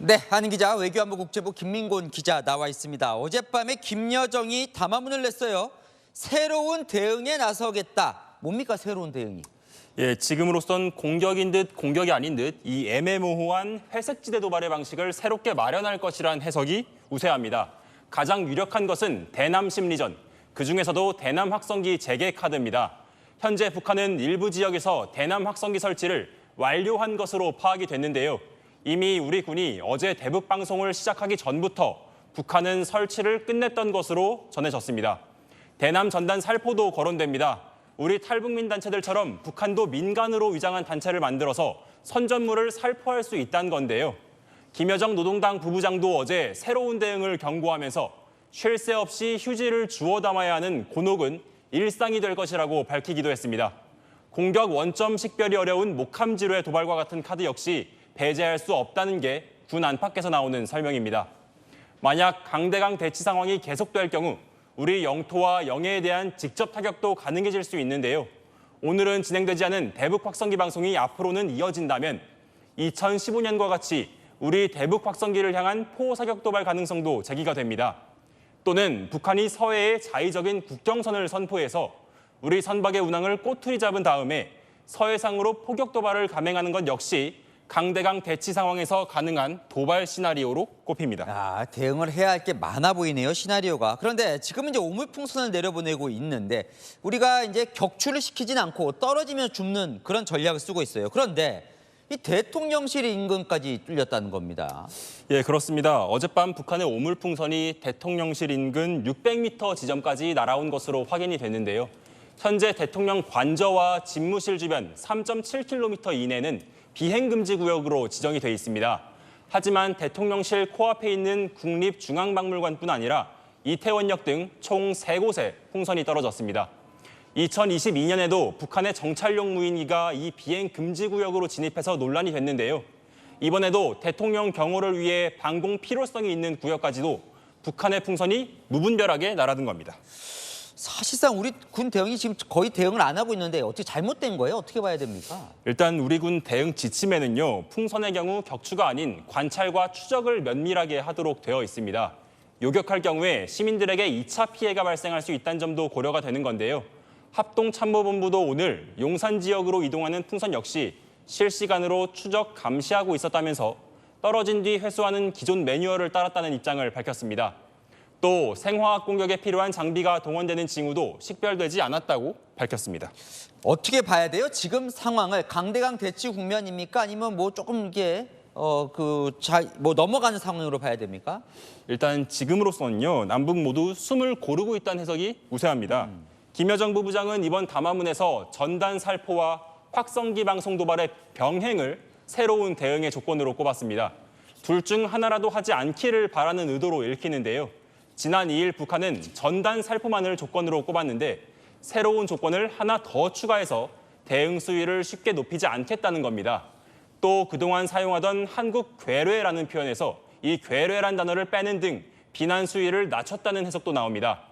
네, 한인 기자, 외교안보 국제부 김민곤 기자 나와 있습니다. 어젯밤에 김여정이 담화문을 냈어요. 새로운 대응에 나서겠다. 뭡니까, 새로운 대응이? 예, 지금으로선 공격인 듯 공격이 아닌 듯 이 애매모호한 회색지대 도발의 방식을 새롭게 마련할 것이란 해석이 우세합니다. 가장 유력한 것은 대남 심리전, 그중에서도 대남 확성기 재개 카드입니다. 현재 북한은 일부 지역에서 대남 확성기 설치를 완료한 것으로 파악이 됐는데요. 이미 우리 군이 어제 대북 방송을 시작하기 전부터 북한은 설치를 끝냈던 것으로 전해졌습니다. 대남 전단 살포도 거론됩니다. 우리 탈북민 단체들처럼 북한도 민간으로 위장한 단체를 만들어서 선전물을 살포할 수 있다는 건데요. 김여정 노동당 부부장도 어제 새로운 대응을 경고하면서 쉴 새 없이 휴지를 주워 담아야 하는 곤혹은 일상이 될 것이라고 밝히기도 했습니다. 공격 원점 식별이 어려운 목함지뢰 도발과 같은 카드 역시 배제할 수 없다는 게 군 안팎에서 나오는 설명입니다. 만약 강대강 대치 상황이 계속될 경우 우리 영토와 영해에 대한 직접 타격도 가능해질 수 있는데요. 오늘은 진행되지 않은 대북 확성기 방송이 앞으로는 이어진다면 2015년과 같이 우리 대북 확성기를 향한 포 사격 도발 가능성도 제기가 됩니다. 또는 북한이 서해에 자의적인 국경선을 선포해서 우리 선박의 운항을 꼬투리 잡은 다음에 서해상으로 포격 도발을 감행하는 것 역시 강대강 대치 상황에서 가능한 도발 시나리오로 꼽힙니다. 대응을 해야 할 게 많아 보이네요, 시나리오가. 그런데 지금은 이제 오물풍선을 내려보내고 있는데 우리가 이제 격추를 시키진 않고 떨어지면 죽는 그런 전략을 쓰고 있어요. 그런데 이 대통령실 인근까지 뚫렸다는 겁니다. 예, 그렇습니다. 어젯밤 북한의 오물풍선이 대통령실 인근 600m 지점까지 날아온 것으로 확인이 됐는데요. 현재 대통령 관저와 집무실 주변 3.7km 이내는 비행금지 구역으로 지정이 돼 있습니다. 하지만 대통령실 코앞에 있는 국립중앙박물관뿐 아니라 이태원역 등 총 3곳에 풍선이 떨어졌습니다. 2022년에도 북한의 정찰용 무인기가 이 비행금지 구역으로 진입해서 논란이 됐는데요. 이번에도 대통령 경호를 위해 방공 필요성이 있는 구역까지도 북한의 풍선이 무분별하게 날아든 겁니다. 사실상 우리 군 대응이 지금 거의 대응을 안 하고 있는데 어떻게 잘못된 거예요? 어떻게 봐야 됩니까? 일단 우리 군 대응 지침에는요. 풍선의 경우 격추가 아닌 관찰과 추적을 면밀하게 하도록 되어 있습니다. 요격할 경우에 시민들에게 2차 피해가 발생할 수 있다는 점도 고려가 되는 건데요. 합동참모본부도 오늘 용산 지역으로 이동하는 풍선 역시 실시간으로 추적 감시하고 있었다면서 떨어진 뒤 회수하는 기존 매뉴얼을 따랐다는 입장을 밝혔습니다. 또 생화학 공격에 필요한 장비가 동원되는 징후도 식별되지 않았다고 밝혔습니다. 어떻게 봐야 돼요? 지금 상황을 강대강 대치 국면입니까? 아니면 뭐 조금 이게 넘어가는 상황으로 봐야 됩니까? 일단 지금으로서는요. 남북 모두 숨을 고르고 있다는 해석이 우세합니다. 김여정 부부장은 이번 담화문에서 전단 살포와 확성기 방송 도발의 병행을 새로운 대응의 조건으로 꼽았습니다. 둘 중 하나라도 하지 않기를 바라는 의도로 읽히는데요. 지난 2일 북한은 전단 살포만을 조건으로 꼽았는데 새로운 조건을 하나 더 추가해서 대응 수위를 쉽게 높이지 않겠다는 겁니다. 또 그동안 사용하던 한국 괴뢰라는 표현에서 이 괴뢰란 단어를 빼는 등 비난 수위를 낮췄다는 해석도 나옵니다.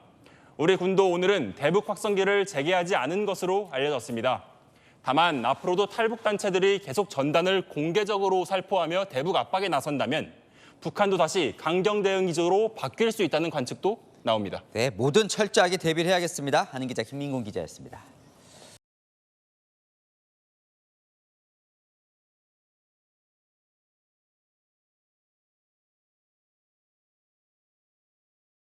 우리 군도 오늘은 대북 확성기를 재개하지 않은 것으로 알려졌습니다. 다만 앞으로도 탈북 단체들이 계속 전단을 공개적으로 살포하며 대북 압박에 나선다면 북한도 다시 강경 대응 기조로 바뀔 수 있다는 관측도 나옵니다. 네, 뭐든 철저하게 대비를 해야겠습니다. 한인 기자 김민곤 기자였습니다.